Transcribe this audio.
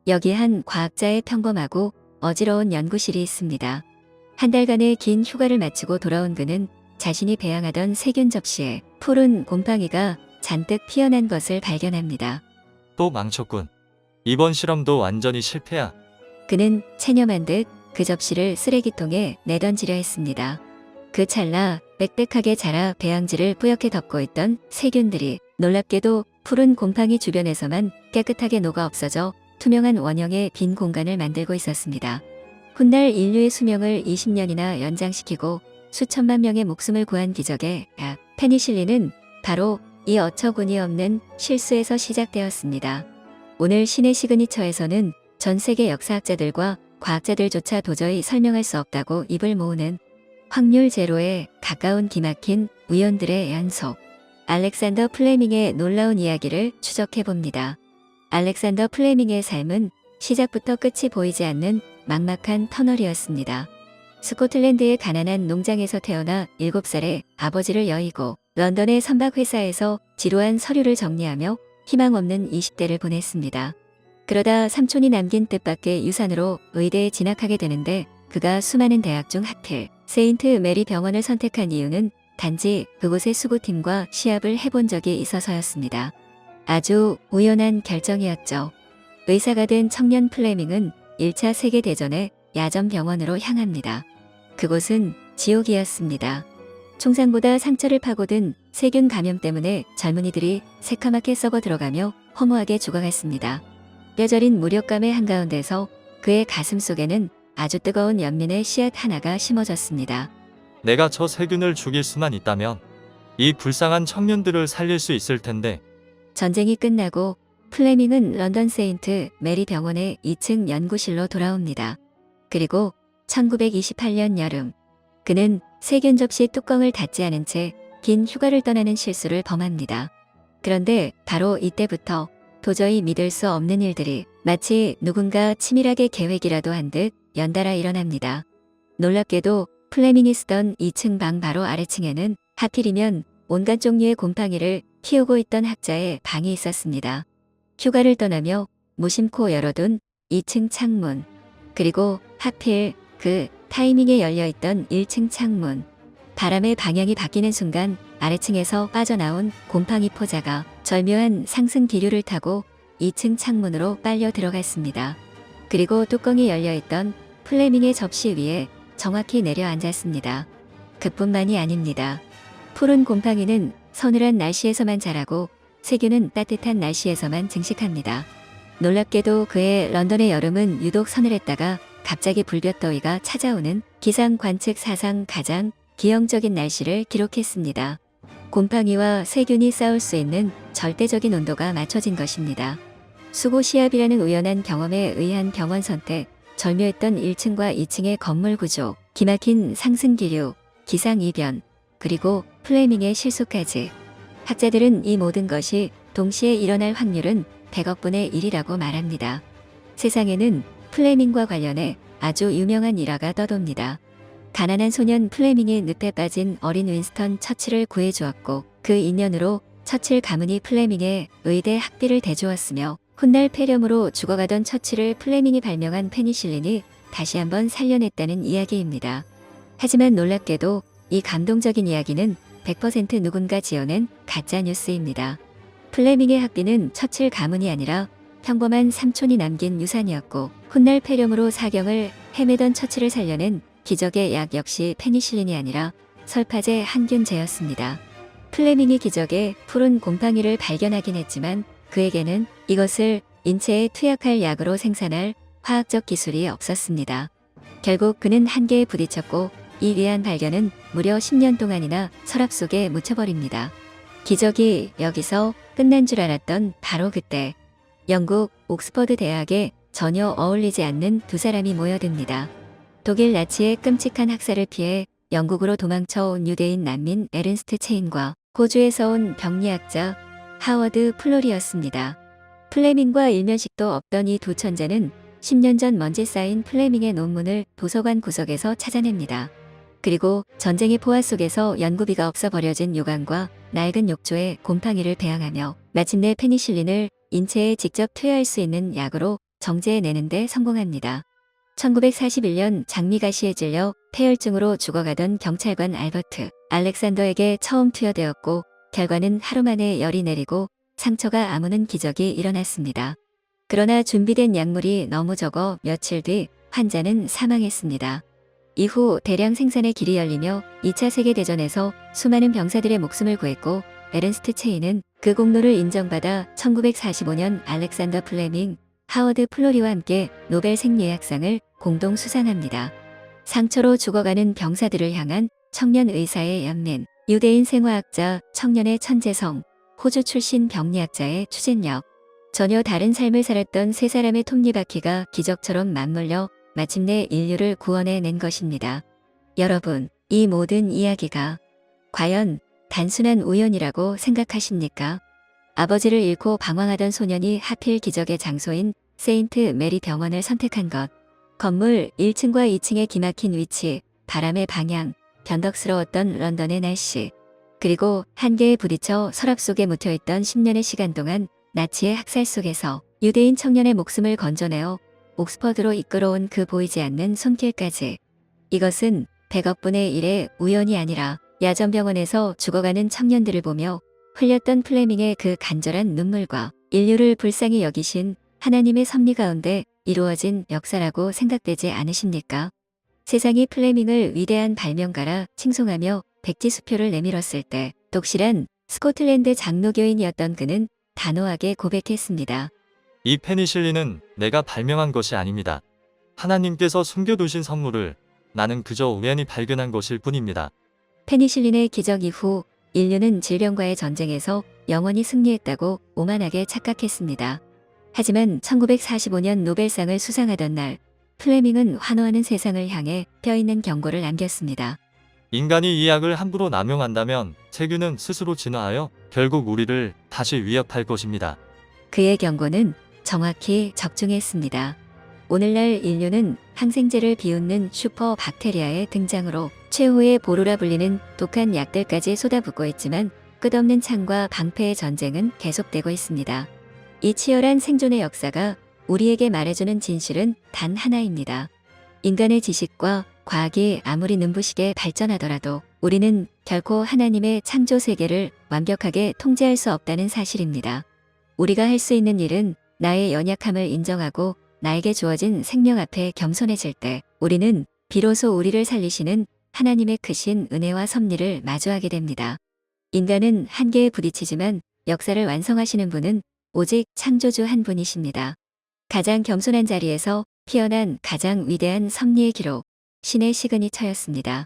여기 한 과학자의 평범하고 어지러운 연구실이 있습니다. 한 달간의 긴 휴가를 마치고 돌아온 그는 자신이 배양하던 세균 접시에 푸른 곰팡이가 잔뜩 피어난 것을 발견합니다. 또 망쳤군. 이번 실험도 완전히 실패야. 그는 체념한 듯 그 접시를 쓰레기통에 내던지려 했습니다. 그 찰나 빽빽하게 자라 배양지를 뿌옇게 덮고 있던 세균들이 놀랍게도 푸른 곰팡이 주변에서만 깨끗하게 녹아 없어져 투명한 원형의 빈 공간을 만들고 있었습니다. 훗날 인류의 수명을 20년이나 연장시키고 수천만 명의 목숨을 구한 기적의 약 페니실린은 바로 이 어처구니 없는 실수에서 시작되었습니다. 오늘 신의 시그니처에서는 전 세계 역사학자들과 과학자들조차 도저히 설명할 수 없다고 입을 모으는 확률 제로에 가까운 기막힌 우연들의 연속, 알렉산더 플레밍의 놀라운 이야기를 추적해봅니다. 알렉산더 플레밍의 삶은 시작부터 끝이 보이지 않는 막막한 터널이었습니다. 스코틀랜드의 가난한 농장에서 태어나 7살에 아버지를 여의고 런던의 선박회사에서 지루한 서류를 정리하며 희망 없는 20대를 보냈습니다. 그러다 삼촌이 남긴 뜻밖의 유산으로 의대에 진학하게 되는데 그가 수많은 대학 중 하필 세인트 메리 병원을 선택한 이유는 단지 그곳의 수구팀과 시합을 해본 적이 있어서였습니다. 아주 우연한 결정이었죠. 의사가 된 청년 플레밍은 1차 세계대전에 야전병원으로 향합니다. 그곳은 지옥이었습니다. 총상보다 상처를 파고든 세균 감염 때문에 젊은이들이 새카맣게 썩어 들어가며 허무하게 죽어갔습니다. 뼈저린 무력감의 한가운데서 그의 가슴 속에는 아주 뜨거운 연민의 씨앗 하나가 심어졌습니다. 내가 저 세균을 죽일 수만 있다면 이 불쌍한 청년들을 살릴 수 있을 텐데. 전쟁이 끝나고 플레밍은 런던 세인트 메리 병원의 2층 연구실로 돌아옵니다. 그리고 1928년 여름, 그는 세균 접시 뚜껑을 닫지 않은 채 긴 휴가를 떠나는 실수를 범합니다. 그런데 바로 이때부터 도저히 믿을 수 없는 일들이 마치 누군가 치밀하게 계획이라도 한 듯 연달아 일어납니다. 놀랍게도 플레밍이 쓰던 2층 방 바로 아래층에는 하필이면 온갖 종류의 곰팡이를 키우고 있던 학자의 방이 있었습니다. 휴가를 떠나며 무심코 열어둔 2층 창문, 그리고 하필 그 타이밍에 열려있던 1층 창문. 바람의 방향이 바뀌는 순간 아래층에서 빠져나온 곰팡이 포자가 절묘한 상승 기류를 타고 2층 창문으로 빨려 들어갔습니다. 그리고 뚜껑이 열려있던 플레밍의 접시 위에 정확히 내려앉았습니다. 그뿐만이 아닙니다. 푸른 곰팡이는 서늘한 날씨에서만 자라고 세균은 따뜻한 날씨에서만 증식합니다. 놀랍게도 그의 런던의 여름은 유독 서늘했다가 갑자기 불볕더위가 찾아오는 기상 관측 사상 가장 기형적인 날씨를 기록했습니다. 곰팡이와 세균이 싸울 수 있는 절대적인 온도가 맞춰진 것입니다. 수고 시합이라는 우연한 경험에 의한 병원 선택, 절묘했던 1층과 2층의 건물 구조, 기막힌 상승 기류, 기상 이변, 그리고 플레밍의 실수까지. 학자들은 이 모든 것이 동시에 일어날 확률은 100억 분의 1이라고 말합니다. 세상에는 플레밍과 관련해 아주 유명한 일화가 떠돕니다. 가난한 소년 플레밍의 늪에 빠진 어린 윈스턴 처칠을 구해주었고 그 인연으로 처칠 가문이 플레밍의 의대 학비를 대주었으며 훗날 폐렴으로 죽어가던 처칠을 플레밍이 발명한 페니실린이 다시 한번 살려냈다는 이야기입니다. 하지만 놀랍게도 이 감동적인 이야기는 100% 누군가 지어낸 가짜 뉴스입니다. 플레밍의 학비는 처칠 가문이 아니라 평범한 삼촌이 남긴 유산이었고 훗날 폐렴으로 사경을 헤매던 처칠을 살려낸 기적의 약 역시 페니실린이 아니라 설파제 항균제였습니다. 플레밍이 기적의 푸른 곰팡이를 발견하긴 했지만 그에게는 이것을 인체에 투약할 약으로 생산할 화학적 기술이 없었습니다. 결국 그는 한계에 부딪혔고 이 위한 발견은 무려 10년 동안이나 서랍 속에 묻혀버립니다. 기적이 여기서 끝난 줄 알았던 바로 그때 영국 옥스퍼드 대학에 전혀 어울리지 않는 두 사람이 모여듭니다. 독일 나치의 끔찍한 학살을 피해 영국으로 도망쳐온 유대인 난민 에른스트 체인과 호주에서 온 병리학자 하워드 플로리였습니다. 플레밍과 일면식도 없던 이 두 천재는 10년 전 먼지 쌓인 플레밍의 논문을 도서관 구석에서 찾아냅니다. 그리고 전쟁의 포화 속에서 연구비가 없어 버려진 요강과 낡은 욕조에 곰팡이를 배양하며 마침내 페니실린을 인체에 직접 투여할 수 있는 약으로 정제해내는 데 성공합니다. 1941년 장미가시에 찔려 폐혈증으로 죽어가던 경찰관 알버트 알렉산더에게 처음 투여되었고 결과는 하루 만에 열이 내리고 상처가 아무는 기적이 일어났습니다. 그러나 준비된 약물이 너무 적어 며칠 뒤 환자는 사망했습니다. 이후 대량 생산의 길이 열리며 2차 세계대전에서 수많은 병사들의 목숨을 구했고 에른스트 체이는 그 공로를 인정받아 1945년 알렉산더 플레밍, 하워드 플로리와 함께 노벨 생리의학상을 공동 수상합니다. 상처로 죽어가는 병사들을 향한 청년 의사의 연민, 유대인 생화학자 청년의 천재성, 호주 출신 병리학자의 추진력, 전혀 다른 삶을 살았던 세 사람의 톱니바퀴가 기적처럼 맞물려 마침내 인류를 구원해낸 것입니다. 여러분, 이 모든 이야기가 과연 단순한 우연이라고 생각하십니까? 아버지를 잃고 방황하던 소년이 하필 기적의 장소인 세인트 메리 병원을 선택한 것. 건물 1층과 2층의 기막힌 위치, 바람의 방향, 변덕스러웠던 런던의 날씨. 그리고 한계에 부딪혀 서랍 속에 묻혀있던 10년의 시간 동안 나치의 학살 속에서 유대인 청년의 목숨을 건져내어 옥스퍼드로 이끌어온 그 보이지 않는 손길까지. 이것은 100억 분의 1의 우연이 아니라 야전병원에서 죽어가는 청년들을 보며 흘렸던 플레밍의 그 간절한 눈물과 인류를 불쌍히 여기신 하나님의 섭리 가운데 이루어진 역사라고 생각되지 않으십니까? 세상이 플레밍을 위대한 발명가라 칭송하며 백지수표를 내밀었을 때 독실한 스코틀랜드 장로교인이었던 그는 단호하게 고백했습니다. 이 페니실린은 내가 발명한 것이 아닙니다. 하나님께서 숨겨두신 선물을 나는 그저 우연히 발견한 것일 뿐입니다. 페니실린의 기적 이후 인류는 질병과의 전쟁에서 영원히 승리했다고 오만하게 착각했습니다. 하지만 1945년 노벨상을 수상하던 날 플레밍은 환호하는 세상을 향해 뼈있는 경고를 남겼습니다. 인간이 이 약을 함부로 남용한다면 세균은 스스로 진화하여 결국 우리를 다시 위협할 것입니다. 그의 경고는 정확히 적중했습니다. 오늘날 인류는 항생제를 비웃는 슈퍼 박테리아의 등장으로 최후의 보루라 불리는 독한 약들까지 쏟아붓고 있지만 끝없는 창과 방패의 전쟁은 계속되고 있습니다. 이 치열한 생존의 역사가 우리에게 말해주는 진실은 단 하나입니다. 인간의 지식과 과학이 아무리 눈부시게 발전하더라도 우리는 결코 하나님의 창조 세계를 완벽하게 통제할 수 없다는 사실입니다. 우리가 할 수 있는 일은 나의 연약함을 인정하고 나에게 주어진 생명 앞에 겸손해질 때 우리는 비로소 우리를 살리시는 하나님의 크신 은혜와 섭리를 마주하게 됩니다. 인간은 한계에 부딪히지만 역사를 완성하시는 분은 오직 창조주 한 분이십니다. 가장 겸손한 자리에서 피어난 가장 위대한 섭리의 기록, 신의 시그니처였습니다.